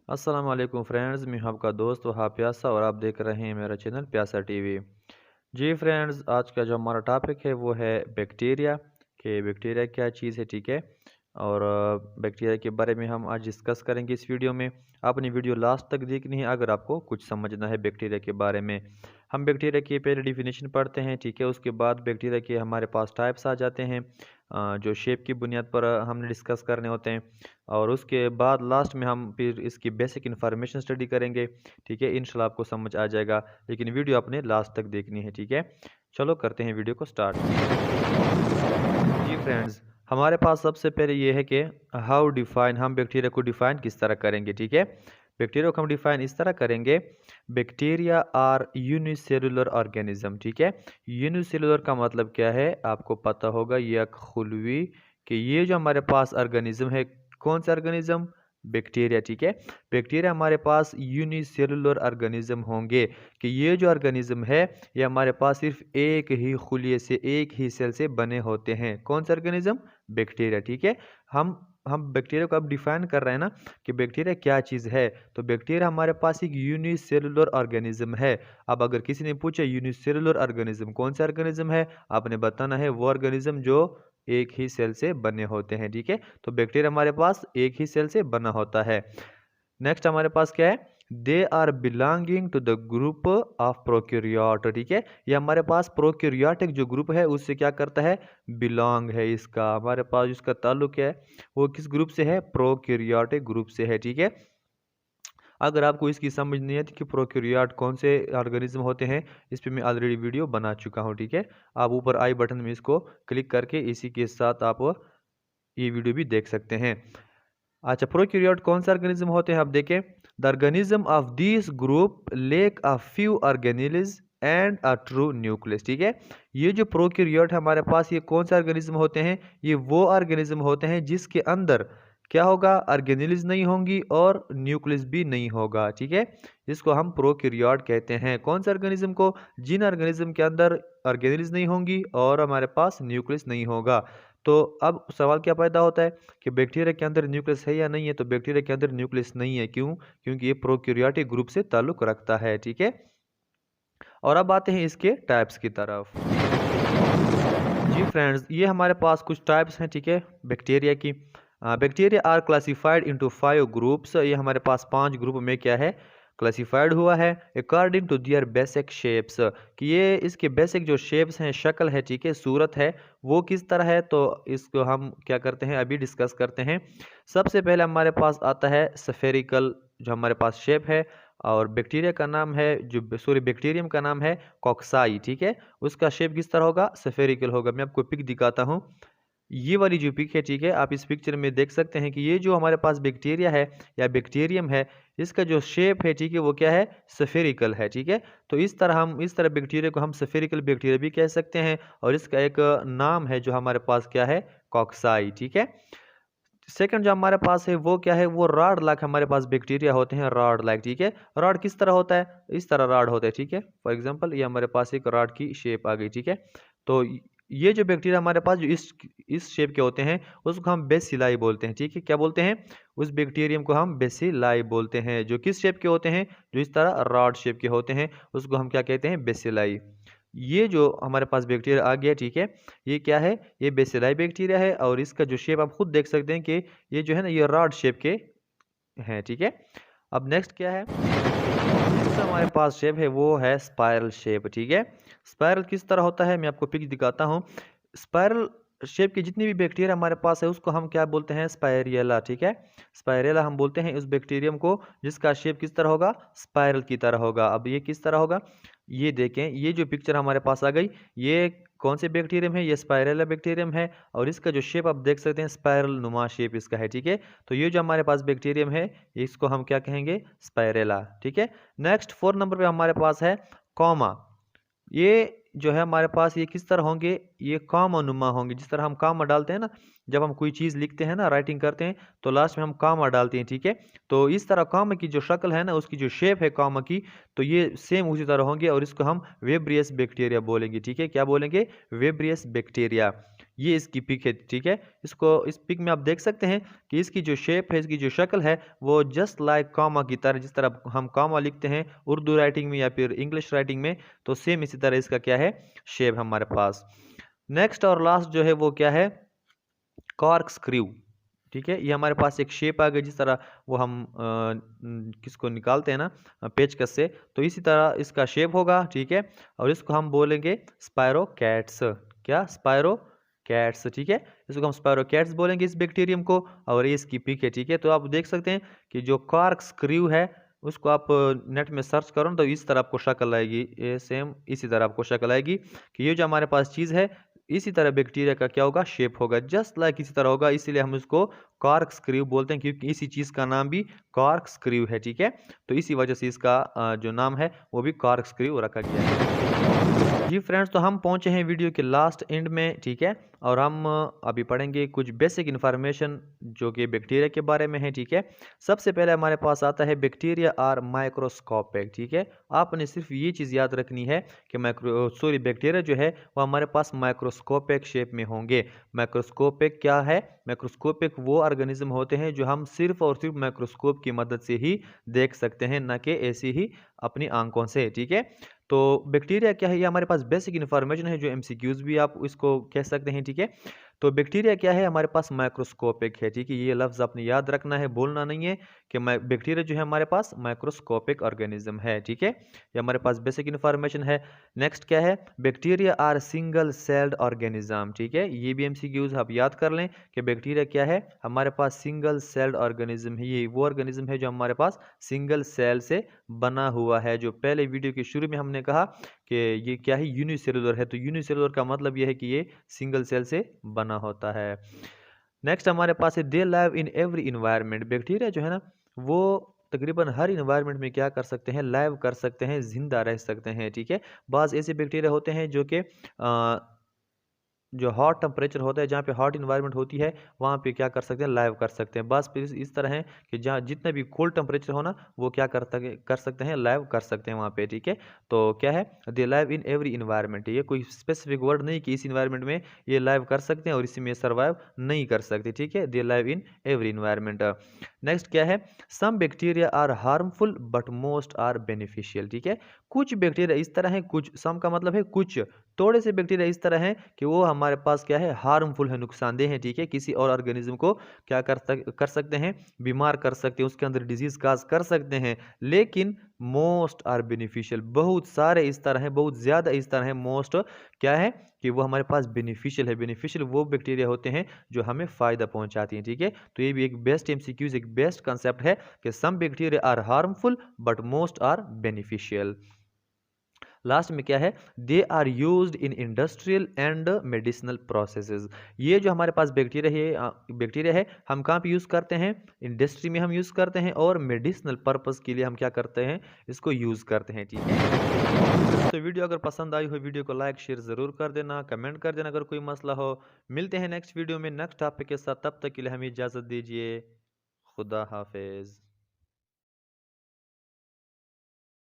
अस्सलाम वालेकुम फ्रेंड्स, मैं हूं आपका दोस्त वहाँ प्यासा और आप देख रहे हैं मेरा चैनल प्यासा टीवी। जी फ्रेंड्स, आज का जो हमारा टॉपिक है वो है बैक्टीरिया। कि बैक्टीरिया क्या चीज़ है, ठीक है। और बैक्टीरिया के बारे में हम आज डिस्कस करेंगे इस वीडियो में। आपने वीडियो लास्ट तक देखनी है अगर आपको कुछ समझना है बैक्टीरिया के बारे में। हम बैक्टीरिया की पहले डिफिनेशन पढ़ते हैं, ठीक है। उसके बाद बैक्टीरिया के हमारे पास टाइप्स आ जाते हैं, जो शेप की बुनियाद पर हमने डिस्कस करने होते हैं। और उसके बाद लास्ट में हम फिर इसकी बेसिक इन्फॉर्मेशन स्टडी करेंगे, ठीक है। इंशाल्लाह आपको समझ आ जाएगा, लेकिन वीडियो आपने लास्ट तक देखनी है, ठीक है। चलो करते हैं वीडियो को स्टार्ट। जी फ्रेंड्स, हमारे पास सबसे पहले ये है कि हाउ डिफाइन, हम बैक्टीरिया को डिफाइन किस तरह करेंगे, ठीक है। बैक्टीरिया को हम डिफाइन इस तरह करेंगे, बैक्टीरिया आर यूनिसेलुलर ऑर्गेनिज्म, ठीक है। यूनिसेलुलर का मतलब क्या है आपको पता होगा, यह खुलवी, कि ये जो हमारे पास ऑर्गेनिज्म है, कौन सा ऑर्गेनिज्म, बैक्टीरिया, ठीक है। बैक्टीरिया हमारे पास यूनिसेलुलर ऑर्गेनिज्म होंगे, कि ये जो ऑर्गेनिज्म है ये हमारे पास सिर्फ एक ही खुलिये से, एक ही सेल से बने होते हैं। कौन सा ऑर्गेनिज्म, बैक्टीरिया, ठीक है। हम बैक्टीरिया को अब डिफाइन कर रहे हैं ना, कि बैक्टीरिया क्या चीज़ है। तो बैक्टीरिया हमारे पास एक यूनिसेलुलर ऑर्गेनिज्म है। अब अगर किसी ने पूछा यूनिसेलुलर ऑर्गेनिज्म कौन सा ऑर्गेनिज्म है, आपने बताना है वो ऑर्गेनिज्म जो एक ही सेल से बने होते हैं, ठीक है। तो बैक्टीरिया हमारे पास एक ही सेल से बना होता है। नेक्स्ट हमारे पास क्या है, they are belonging to the group of prokaryotes, ठीक है। ये हमारे पास प्रोक्यूरियाटिक जो ग्रुप है उससे क्या करता है, बिलोंग है, इसका हमारे पास इसका ताल्लुक है वो किस ग्रुप से है, प्रोक्यूरियाटिक ग्रुप से है, ठीक है। अगर आपको इसकी समझ नहीं आती कि प्रोक्यूरियाट कौन से ऑर्गेनिज्म होते हैं, इस पे मैं ऑलरेडी वीडियो बना चुका हूँ, ठीक है। आप ऊपर आई बटन में इसको क्लिक करके इसी के साथ आप ये वीडियो भी देख सकते हैं। अच्छा, प्रोक्यूरियोट कौन से ऑर्गेनिज्म होते हैं, आप देखें, the organism of this group lake a few organelles and a true nucleus, ठीक है। ये जो प्रोक्यूरियोट हमारे पास, ये कौन से ऑर्गेनिज्म होते हैं, ये वो ऑर्गेनिज्म होते हैं जिसके अंदर क्या होगा, ऑर्गेनेल्स नहीं होंगी और न्यूक्लियस भी नहीं होगा, ठीक है। जिसको हम प्रोक्यूरियोट कहते हैं। कौन से ऑर्गेनिज्म को, जिन ऑर्गेनिज्म के अंदर ऑर्गेनेल्स नहीं होंगी और हमारे पास न्यूक्लियस नहीं होगा। तो अब सवाल क्या पैदा होता है कि बैक्टीरिया के अंदर न्यूक्लियस है या नहीं है। तो बैक्टीरिया के अंदर न्यूक्लियस नहीं है, क्यों, क्योंकि ये प्रोक्यूरियाटिक ग्रुप से ताल्लुक रखता है, ठीक है। और अब आते हैं इसके टाइप्स की तरफ। जी फ्रेंड्स, ये हमारे पास कुछ टाइप्स हैं, ठीक है, बैक्टीरिया की। Bacteria are classified into 5 groups, ये हमारे पास 5 ग्रुप में क्या है, क्लासिफाइड हुआ है according to their basic shapes, कि ये इसके बेसिक जो शेप्स हैं, शक्ल है, ठीक है, सूरत है, वो किस तरह है। तो इसको हम क्या करते हैं, अभी डिस्कस करते हैं। सबसे पहले हमारे पास आता है स्फेरिकल, जो हमारे पास शेप है। और बैक्टीरिया का नाम है, जो सॉरी बैक्टीरियम का नाम है कॉक्साई, ठीक है। उसका शेप किस तरह होगा, स्फेरिकल होगा। मैं आपको पिक दिखाता हूँ, ये वाली जो पिक है, ठीक है, आप इस पिक्चर में देख सकते हैं कि ये जो हमारे पास बैक्टीरिया है या बैक्टीरियम है, इसका जो शेप है, ठीक है, वो क्या है, स्फेरिकल है, ठीक है। तो इस तरह बैक्टीरिया को हम स्फेरिकल बैक्टीरिया भी कह सकते हैं। और इसका एक नाम है जो हमारे पास क्या है, कॉक्साई, ठीक है। सेकंड जो हमारे पास है वो क्या है, वो रॉड लाइक हमारे पास बैक्टीरिया होते हैं, रॉड लाइक, ठीक है। रॉड किस तरह होता है, इस तरह रॉड होता है, ठीक है। फॉर एग्जांपल ये हमारे पास एक रॉड की शेप आ गई, ठीक है। तो ये जो बैक्टीरिया हमारे पास जो इस शेप के होते हैं उसको हम बेसिलाई बोलते हैं, ठीक है। क्या बोलते हैं, उस बैक्टीरियम को हम बेसिलाई बोलते हैं। जो किस शेप के होते हैं, जो इस तरह रॉड शेप के होते हैं, उसको हम क्या कहते हैं, बेसिलाई। ये जो हमारे पास बैक्टीरिया आ गया, ठीक है, ये क्या है, ये बेसिलाई बैक्टीरिया है। और इसका जो शेप आप खुद देख सकते हैं कि ये जो है ना, ये रॉड शेप के हैं, ठीक है। अब नेक्स्ट क्या है, नेक्स्ट हमारे पास शेप है वो है स्पाइरल शेप, ठीक है। स्पाइरल किस तरह होता है, मैं आपको पिक दिखाता हूँ। स्पाइरल शेप की जितनी भी बैक्टीरिया हमारे पास है उसको हम क्या बोलते हैं, स्पाइरेला, ठीक है। स्पाइरेला हम बोलते हैं उस बैक्टीरियम को जिसका शेप किस तरह होगा, स्पाइरल की तरह होगा। अब ये किस तरह होगा, ये देखें, ये जो पिक्चर हमारे पास आ गई, ये कौन से बैक्टीरियम है, ये स्पाइरेला बैक्टीरियम है। और इसका जो शेप आप देख सकते हैं, स्पाइरल नुमा शेप इसका है, ठीक है। तो ये जो हमारे पास बैक्टीरियम है इसको हम क्या कहेंगे, स्पाइरेला, ठीक है। नेक्स्ट 4 नंबर पे हमारे पास है कॉमा। ये जो है हमारे पास, ये किस तरह होंगे, ये कामा नुमा होंगे। जिस तरह हम कामा डालते हैं ना, जब हम कोई चीज़ लिखते हैं ना, राइटिंग करते हैं, तो लास्ट में हम कामा डालते हैं, ठीक है। तो इस तरह कामा की जो शक्ल है ना, उसकी जो शेप है कामा की, तो ये सेम उसी तरह होंगे। और इसको हम वेब्रियस बैक्टीरिया बोलेंगे, ठीक है। क्या बोलेंगे, वेब्रियस बैक्टीरिया। ये इसकी पिक है, ठीक है। इसको इस पिक में आप देख सकते हैं कि इसकी जो शेप है, इसकी जो शक्ल है वो जस्ट लाइक कॉमा की तरह, जिस तरह हम कॉमा लिखते हैं उर्दू राइटिंग में या फिर इंग्लिश राइटिंग में, तो सेम इसी तरह इसका क्या है, शेप हमारे पास। नेक्स्ट और लास्ट जो है वो क्या है, कॉर्क स्क्रू, ठीक है। ये हमारे पास एक शेप आ गई, जिस तरह वो हम किसको निकालते हैं ना पेचकस से, तो इसी तरह इसका शेप होगा, ठीक है। और इसको हम बोलेंगे स्पायरो कैट्स, क्या, स्पायरो कैट्स, ठीक है। इसको हम स्पायरो कैट्स बोलेंगे इस बैक्टीरियम को, और ये इसकी पिक है, ठीक है। तो आप देख सकते हैं कि जो कॉर्क स्क्रू है उसको आप नेट में सर्च करो ना, तो इस तरह आपको शक्ल आएगी, ये सेम इसी तरह आपको शक्ल आएगी कि ये जो हमारे पास चीज़ है इसी तरह बैक्टीरिया का क्या होगा, शेप होगा, जस्ट लाइक इसी तरह होगा। इसीलिए हम इसको कॉर्क स्क्रू बोलते हैं, क्योंकि इसी चीज़ का नाम भी कॉर्क स्क्रू है, ठीक है। तो इसी वजह से इसका जो नाम है वो भी कॉर्क स्क्रू रखा गया है। जी फ्रेंड्स, तो हम पहुंचे हैं वीडियो के लास्ट एंड में, ठीक है। और हम अभी पढ़ेंगे कुछ बेसिक इन्फॉर्मेशन जो कि बैक्टीरिया के बारे में है, ठीक है। सबसे पहले हमारे पास आता है बैक्टीरिया आर माइक्रोस्कोपिक, ठीक है। आपने सिर्फ ये चीज़ याद रखनी है कि बैक्टीरिया जो है वो हमारे पास माइक्रोस्कोपिक शेप में होंगे। माइक्रोस्कोपिक क्या है, माइक्रोस्कोपिक वो ऑर्गेनिज्म होते हैं जो हम सिर्फ और सिर्फ माइक्रोस्कोप की मदद से ही देख सकते हैं, न कि ऐसी ही अपनी आंखों से, ठीक है। तो बैक्टीरिया क्या है, ये हमारे पास बेसिक इन्फॉर्मेशन है, जो एमसीक्यूज भी आप इसको कह सकते हैं, ठीक है। तो बैक्टीरिया क्या है, हमारे पास माइक्रोस्कोपिक है, ठीक है। ये लफ्ज़ आपने याद रखना है, बोलना नहीं है कि बैक्टीरिया जो है हमारे पास माइक्रोस्कोपिक ऑर्गेनिज्म है, ठीक है। ये हमारे पास बेसिक इन्फॉर्मेशन है। नेक्स्ट क्या है, bacteria are single celled organism, ठीक है। ये भी एमसीक्यूज आप याद कर लें कि बैक्टीरिया क्या है, हमारे पास सिंगल सेल्ड ऑर्गेनिज्म है। ये वो ऑर्गेनिज्म है जो हमारे पास सिंगल सेल से बना हुआ है। जो पहले वीडियो के शुरू में हमने कहा कि ये क्या है, यूनिसेलुलर है, तो यूनिसेलुलर का मतलब ये है कि ये सिंगल सेल से बना होता है। नेक्स्ट हमारे पास है they live in every environment. Bacteria जो है ना वो तकरीबन हर इन्वायरमेंट में क्या कर सकते हैं, लाइव कर सकते हैं, जिंदा रह सकते हैं, ठीक है। बाज़ ऐसे बैक्टीरिया होते हैं जो कि जो हॉट टेम्परेचर होता है, जहाँ पे हॉट इन्वायरमेंट होती है, वहाँ पे क्या कर सकते हैं, लाइव कर सकते हैं। बस फिर इस तरह है कि जहाँ जितना भी कोल्ड टेम्परेचर हो ना, वो क्या कर सकते हैं, लाइव कर सकते हैं वहाँ पे, ठीक है। तो क्या है, they live in every environment, ये कोई स्पेसिफिक वर्ड नहीं कि इस इन्वायरमेंट में ये लाइव कर सकते हैं और इसी में सर्वाइव नहीं कर सकते, ठीक है। They live in every environment. Next क्या है, some bacteria are harmful but most are beneficial, ठीक है। कुछ बैक्टीरिया इस तरह है, कुछ, सम का मतलब है कुछ, थोड़े से बैक्टीरिया इस तरह हैं कि वो हमारे पास क्या है, हार्मफुल है, नुकसानदेह है, ठीक है। किसी और ऑर्गेनिज्म को क्या कर सकते हैं, बीमार कर सकते हैं, उसके अंदर डिजीज काज कर सकते हैं। लेकिन मोस्ट आर बेनिफिशियल, बहुत सारे इस तरह हैं, बहुत ज़्यादा इस तरह है, मोस्ट क्या है कि वो हमारे पास बेनिफिशियल है। बेनिफिशियल वो बैक्टीरिया होते हैं जो हमें फ़ायदा पहुंचाती हैं, ठीक है। तो ये भी एक बेस्ट एमसीक्यूज, एक बेस्ट कंसेप्ट है कि some bacteria are harmful but most are beneficial. Last में क्या है, they are used in industrial and medicinal processes. ये जो हमारे पास बैक्टीरिया है हम कहाँ पे यूज़ करते हैं, इंडस्ट्री में हम यूज़ करते हैं, और मेडिसिनल पर्पस के लिए हम क्या करते हैं, इसको यूज़ करते हैं, ठीक है। तो वीडियो अगर पसंद आई हो, वीडियो को लाइक शेयर ज़रूर कर देना, कमेंट कर देना अगर कोई मसला हो। मिलते हैं नेक्स्ट वीडियो में नेक्स्ट टॉपिक के साथ, तब तक के लिए हमें इजाज़त दीजिए। खुदा हाफिज़।